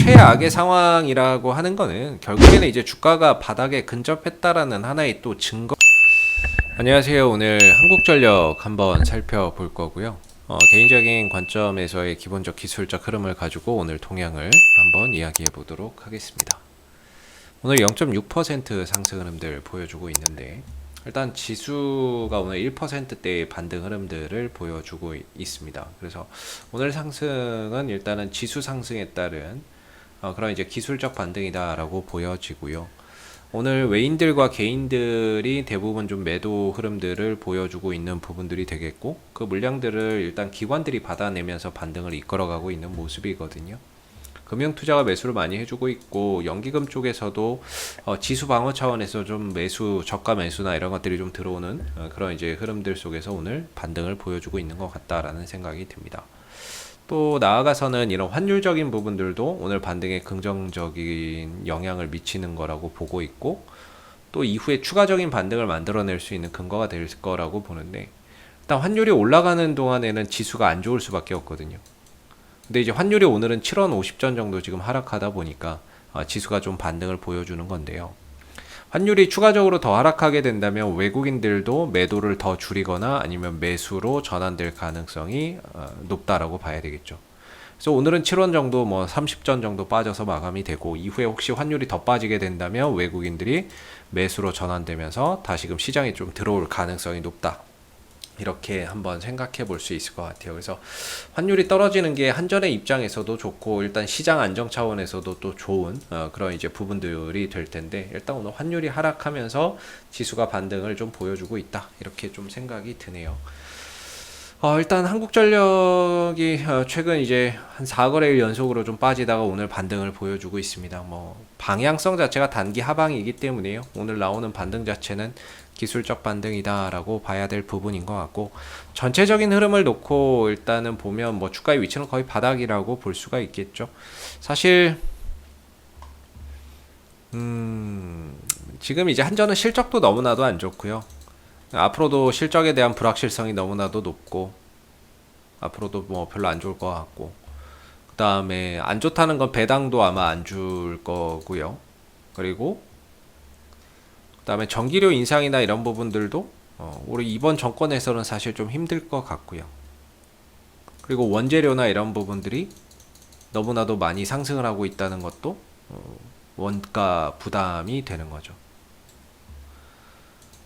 최악의 상황이라고 하는 거는 결국에는 이제 주가가 바닥에 근접했다라는 하나의 또 증거. 안녕하세요. 오늘 한국전력 한번 살펴볼 거고요. 개인적인 관점에서의 기본적 기술적 흐름을 가지고 오늘 동향을 한번 이야기해 보도록 하겠습니다. 오늘 0.6% 상승 흐름들 보여주고 있는데, 일단 지수가 오늘 1%대의 반등 흐름들을 보여주고 있습니다. 그래서 오늘 상승은 일단은 지수 상승에 따른 그런 이제 기술적 반등이다라고 보여지고요. 오늘 외인들과 개인들이 대부분 좀 매도 흐름들을 보여주고 있는 부분들이 되겠고, 그 물량들을 일단 기관들이 받아내면서 반등을 이끌어가고 있는 모습이거든요. 금융투자가 매수를 많이 해주고 있고, 연기금 쪽에서도 지수 방어 차원에서 좀 매수, 저가 매수나 이런 것들이 좀 들어오는 그런 이제 흐름들 속에서 오늘 반등을 보여주고 있는 것 같다라는 생각이 듭니다. 또 나아가서는 이런 환율적인 부분들도 오늘 반등에 긍정적인 영향을 미치는 거라고 보고 있고, 또 이후에 추가적인 반등을 만들어낼 수 있는 근거가 될 거라고 보는데, 일단 환율이 올라가는 동안에는 지수가 안 좋을 수밖에 없거든요. 근데 이제 환율이 오늘은 7원 50전 정도 지금 하락하다 보니까 지수가 좀 반등을 보여주는 건데요. 환율이 추가적으로 더 하락하게 된다면 외국인들도 매도를 더 줄이거나 아니면 매수로 전환될 가능성이 높다라고 봐야 되겠죠. 그래서 오늘은 7원 정도 뭐 30전 정도 빠져서 마감이 되고, 이후에 혹시 환율이 더 빠지게 된다면 외국인들이 매수로 전환되면서 다시금 시장에 좀 들어올 가능성이 높다, 이렇게 한번 생각해 볼 수 있을 것 같아요. 그래서 환율이 떨어지는 게 한전의 입장에서도 좋고, 일단 시장 안정 차원에서도 또 좋은 그런 이제 부분들이 될 텐데, 일단 오늘 환율이 하락하면서 지수가 반등을 좀 보여주고 있다, 이렇게 좀 생각이 드네요. 일단 한국전력이 최근 이제 한 4거래일 연속으로 좀 빠지다가 오늘 반등을 보여주고 있습니다. 뭐 방향성 자체가 단기 하방이기 때문에요. 오늘 나오는 반등 자체는 기술적 반등이다 라고 봐야 될 부분인 것 같고, 전체적인 흐름을 놓고 일단은 보면 뭐 주가의 위치는 거의 바닥이라고 볼 수가 있겠죠. 사실 지금 이제 한전은 실적도 너무나도 안 좋고요. 앞으로도 실적에 대한 불확실성이 너무나도 높고, 앞으로도 뭐 별로 안 좋을 것 같고, 그 다음에 안 좋다는 건 배당도 아마 안 줄 거고요. 그리고 그 다음에 전기료 인상이나 이런 부분들도 우리 이번 정권에서는 사실 좀 힘들 것 같고요. 그리고 원재료나 이런 부분들이 너무나도 많이 상승을 하고 있다는 것도 원가 부담이 되는 거죠.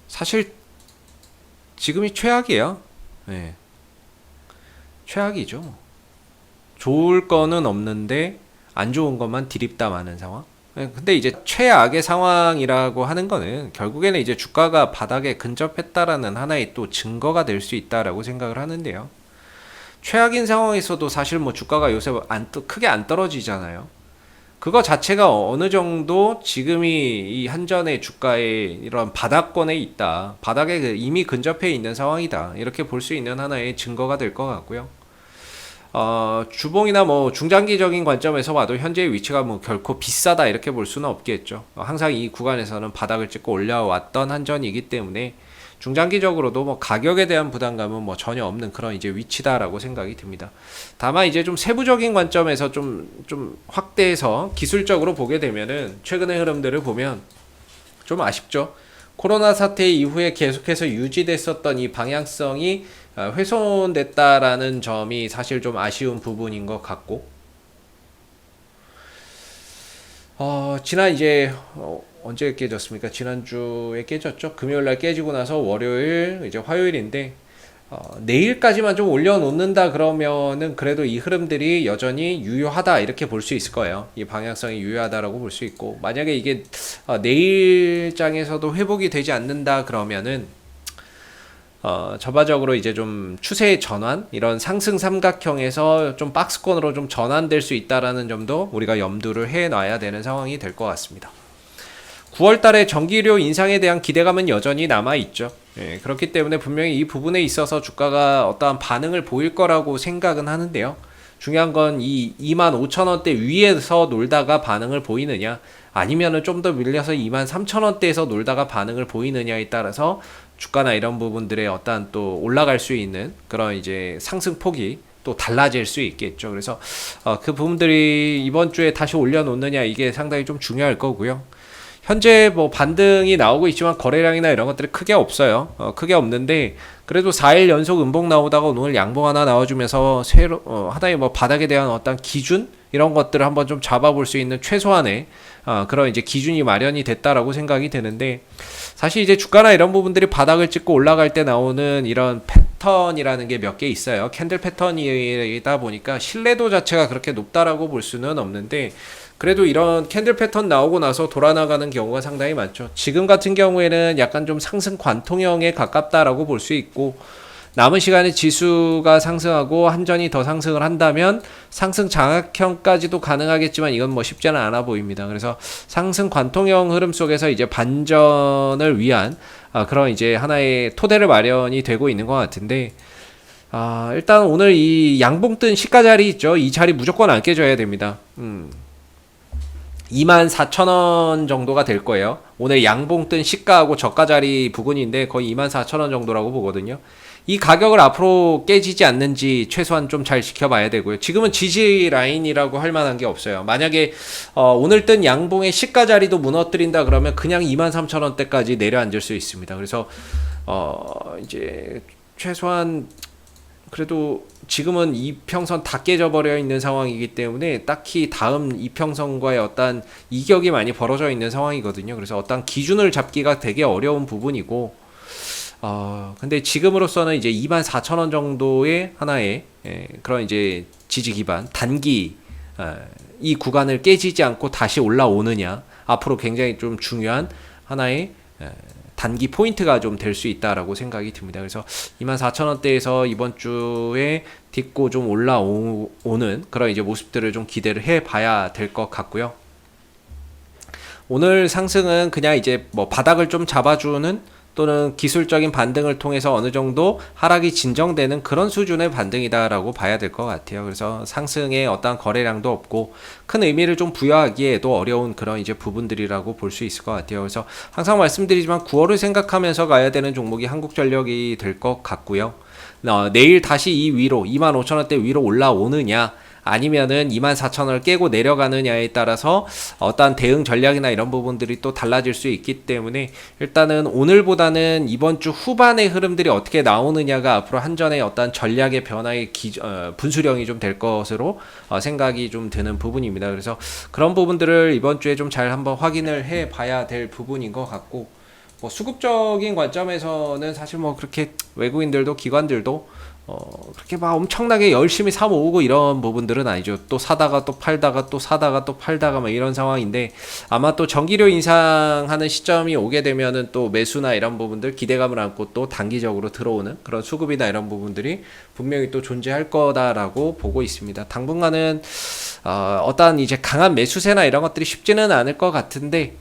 사실 지금이 최악이에요. 네. 최악이죠. 좋을 거는 없는데 안 좋은 것만 디립다 마는 상황. 근데 이제 최악의 상황이라고 하는 거는 결국에는 이제 주가가 바닥에 근접했다라는 하나의 또 증거가 될 수 있다라고 생각을 하는데요. 최악인 상황에서도 사실 뭐 주가가 요새 크게 안 떨어지잖아요. 그거 자체가 어느 정도 지금이 이 한전의 주가의 이런 바닥권에 있다, 바닥에 이미 근접해 있는 상황이다, 이렇게 볼 수 있는 하나의 증거가 될 것 같고요. 주봉이나 뭐 중장기적인 관점에서 봐도 현재의 위치가 뭐 결코 비싸다 이렇게 볼 수는 없겠죠. 항상 이 구간에서는 바닥을 찍고 올라왔던 한전이기 때문에 중장기적으로도 뭐 가격에 대한 부담감은 뭐 전혀 없는 그런 이제 위치다라고 생각이 듭니다. 다만 이제 좀 세부적인 관점에서 좀 확대해서 기술적으로 보게 되면은 최근의 흐름들을 보면 좀 아쉽죠. 코로나 사태 이후에 계속해서 유지됐었던 이 방향성이 훼손됐다라는 점이 사실 좀 아쉬운 부분인 것 같고, 지난 이제 언제 깨졌습니까? 지난주에 깨졌죠. 금요일날 깨지고 나서 월요일, 이제 화요일인데 내일까지만 좀 올려놓는다 그러면은 그래도 이 흐름들이 여전히 유효하다 이렇게 볼 수 있을 거예요. 이 방향성이 유효하다라고 볼 수 있고, 만약에 이게 내일장에서도 회복이 되지 않는다 그러면은 전반적으로 이제 좀 추세의 전환, 이런 상승 삼각형에서 좀 박스권으로 좀 전환될 수 있다라는 점도 우리가 염두를 해놔야 되는 상황이 될 것 같습니다. 9월 달에 전기료 인상에 대한 기대감은 여전히 남아있죠. 그렇기 때문에 분명히 이 부분에 있어서 주가가 어떠한 반응을 보일 거라고 생각은 하는데요. 중요한 건 이 25,000원대 위에서 놀다가 반응을 보이느냐, 아니면은 좀 더 밀려서 23,000원대에서 놀다가 반응을 보이느냐에 따라서 주가나 이런 부분들의 어떠한 또 올라갈 수 있는 그런 이제 상승폭이 또 달라질 수 있겠죠. 그래서 그 부분들이 이번 주에 다시 올려놓느냐 이게 상당히 좀 중요할 거고요. 현재 뭐 반등이 나오고 있지만 거래량이나 이런 것들이 크게 없어요. 크게 없는데 그래도 4일 연속 음봉 나오다가 오늘 양봉 하나 나와주면서 하나의 뭐 바닥에 대한 어떤 기준 이런 것들을 한번 좀 잡아볼 수 있는 최소한의 그런 이제 기준이 마련이 됐다라고 생각이 되는데, 사실 이제 주가나 이런 부분들이 바닥을 찍고 올라갈 때 나오는 이런 패턴이라는 게 몇 개 있어요. 캔들 패턴이다 보니까 신뢰도 자체가 그렇게 높다라고 볼 수는 없는데, 그래도 이런 캔들 패턴 나오고 나서 돌아나가는 경우가 상당히 많죠. 지금 같은 경우에는 약간 좀 상승 관통형에 가깝다라고 볼 수 있고, 남은 시간에 지수가 상승하고 한전이 더 상승을 한다면 상승 장악형까지도 가능하겠지만 이건 뭐 쉽지는 않아 보입니다. 그래서 상승 관통형 흐름 속에서 이제 반전을 위한 그런 이제 하나의 토대를 마련이 되고 있는 것 같은데, 일단 오늘 이 양봉 뜬 시가 자리 있죠. 이 자리 무조건 안 깨져야 됩니다. 24,000원 정도가 될 거예요. 오늘 양봉 뜬 시가하고 저가 자리 부근인데 거의 24,000원 정도라고 보거든요. 이 가격을 앞으로 깨지지 않는지 최소한 좀 잘 지켜봐야 되고요. 지금은 지지 라인이라고 할 만한 게 없어요. 만약에 오늘 뜬 양봉의 시가 자리도 무너뜨린다 그러면 그냥 23,000원대까지 내려앉을 수 있습니다. 그래서 이제 최소한 그래도 지금은 이평선 다 깨져버려 있는 상황이기 때문에 딱히 다음 이평선과의 어떤 이격이 많이 벌어져 있는 상황이거든요. 그래서 어떤 기준을 잡기가 되게 어려운 부분이고, 근데 지금으로서는 이제 24,000원 정도의 하나의 그런 이제 지지 기반 단기 이 구간을 깨지지 않고 다시 올라오느냐, 앞으로 굉장히 좀 중요한 하나의 단기 포인트가 좀 될 수 있다라고 생각이 듭니다. 그래서 24,000원대에서 이번 주에 딛고 좀 올라오는 그런 이제 모습들을 좀 기대를 해봐야 될 것 같고요. 오늘 상승은 그냥 이제 뭐 바닥을 좀 잡아주는 또는 기술적인 반등을 통해서 어느 정도 하락이 진정되는 그런 수준의 반등이다라고 봐야 될 것 같아요. 그래서 상승에 어떠한 거래량도 없고 큰 의미를 좀 부여하기에도 어려운 그런 이제 부분들이라고 볼 수 있을 것 같아요. 그래서 항상 말씀드리지만 9월을 생각하면서 가야 되는 종목이 한국전력이 될 것 같고요. 내일 다시 이 위로 25,000원대 위로 올라오느냐 아니면은 24,000원을 깨고 내려가느냐에 따라서 어떠한 대응 전략이나 이런 부분들이 또 달라질 수 있기 때문에, 일단은 오늘보다는 이번 주 후반의 흐름들이 어떻게 나오느냐가 앞으로 한전의 어떠한 전략의 변화의 분수령이 좀 될 것으로 생각이 좀 드는 부분입니다. 그래서 그런 부분들을 이번 주에 좀 잘 한번 확인을 해 봐야 될 부분인 것 같고, 뭐 수급적인 관점에서는 사실 뭐 그렇게 외국인들도 기관들도 그렇게 막 엄청나게 열심히 사 모으고 이런 부분들은 아니죠. 또 사다가 또 팔다가 또 사다가 또 팔다가 막 이런 상황인데, 아마 또 전기료 인상하는 시점이 오게 되면은 또 매수나 이런 부분들 기대감을 안고 또 단기적으로 들어오는 그런 수급이나 이런 부분들이 분명히 또 존재할 거다라고 보고 있습니다. 당분간은 어떠한 이제 강한 매수세나 이런 것들이 쉽지는 않을 것 같은데,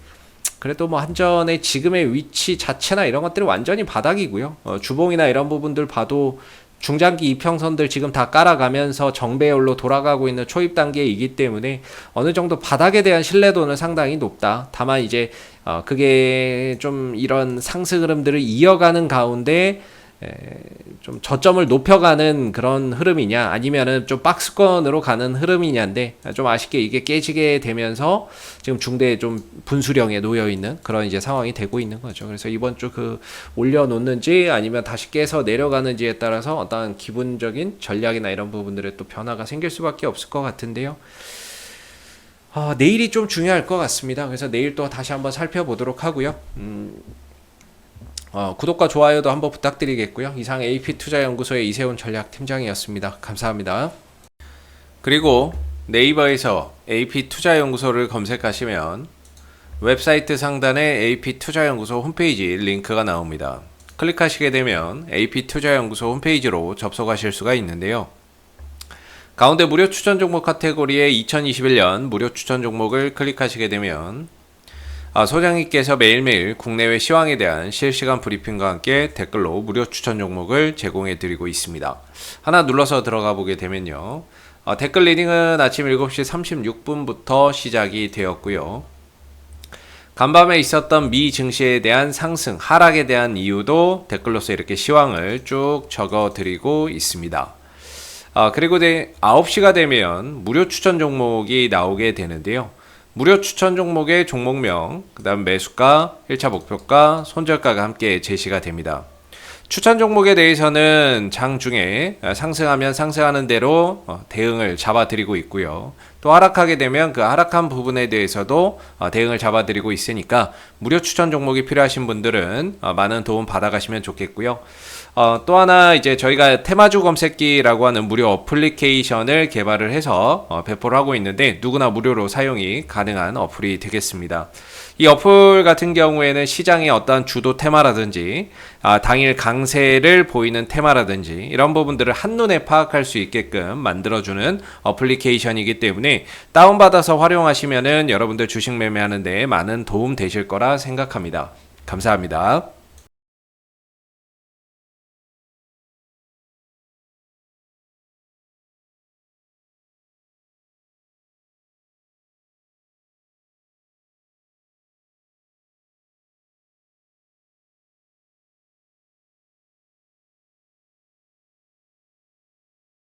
그래도 뭐 한전의 지금의 위치 자체나 이런 것들이 완전히 바닥이고요. 주봉이나 이런 부분들 봐도 중장기 이평선들 지금 다 깔아가면서 정배열로 돌아가고 있는 초입 단계이기 때문에 어느 정도 바닥에 대한 신뢰도는 상당히 높다. 다만 이제 그게 좀 이런 상승 흐름들을 이어가는 가운데 좀 저점을 높여가는 그런 흐름이냐 아니면은 좀 박스권으로 가는 흐름이냐인데, 좀 아쉽게 이게 깨지게 되면서 지금 중대에 좀 분수령에 놓여 있는 그런 이제 상황이 되고 있는 거죠. 그래서 이번 주 그 올려놓는지 아니면 다시 깨서 내려가는지에 따라서 어떤 기본적인 전략이나 이런 부분들에 또 변화가 생길 수밖에 없을 것 같은데요. 내일이 좀 중요할 것 같습니다. 그래서 내일 또 다시 한번 살펴보도록 하고요. 구독과 좋아요도 한번 부탁드리겠고요. 이상 AP투자연구소의 이세훈 전략팀장이었습니다. 감사합니다. 그리고 네이버에서 AP투자연구소를 검색하시면 웹사이트 상단에 AP투자연구소 홈페이지 링크가 나옵니다. 클릭하시게 되면 AP투자연구소 홈페이지로 접속하실 수가 있는데요. 가운데 무료 추천 종목 카테고리에 2021년 무료 추천 종목을 클릭하시게 되면 소장님께서 매일매일 국내외 시황에 대한 실시간 브리핑과 함께 댓글로 무료 추천 종목을 제공해 드리고 있습니다. 하나 눌러서 들어가 보게 되면요, 댓글 리딩은 아침 7시 36분부터 시작이 되었고요. 간밤에 있었던 미 증시에 대한 상승, 하락에 대한 이유도 댓글로서 이렇게 시황을 쭉 적어 드리고 있습니다. 그리고 9시가 되면 무료 추천 종목이 나오게 되는데요. 무료 추천 종목의 종목명, 그 다음 매수가, 1차 목표가, 손절가가 함께 제시가 됩니다. 추천 종목에 대해서는 장중에 상승하면 상승하는 대로 대응을 잡아드리고 있고요. 또 하락하게 되면 그 하락한 부분에 대해서도 대응을 잡아드리고 있으니까 무료 추천 종목이 필요하신 분들은 많은 도움 받아가시면 좋겠고요. 또 하나 이제 저희가 테마주 검색기라고 하는 무료 어플리케이션을 개발을 해서 배포를 하고 있는데 누구나 무료로 사용이 가능한 어플이 되겠습니다. 이 어플 같은 경우에는 시장의 어떤 주도 테마라든지 당일 강세를 보이는 테마라든지 이런 부분들을 한눈에 파악할 수 있게끔 만들어주는 어플리케이션이기 때문에 다운받아서 활용하시면은 여러분들 주식 매매하는 데 많은 도움 되실 거라 생각합니다. 감사합니다.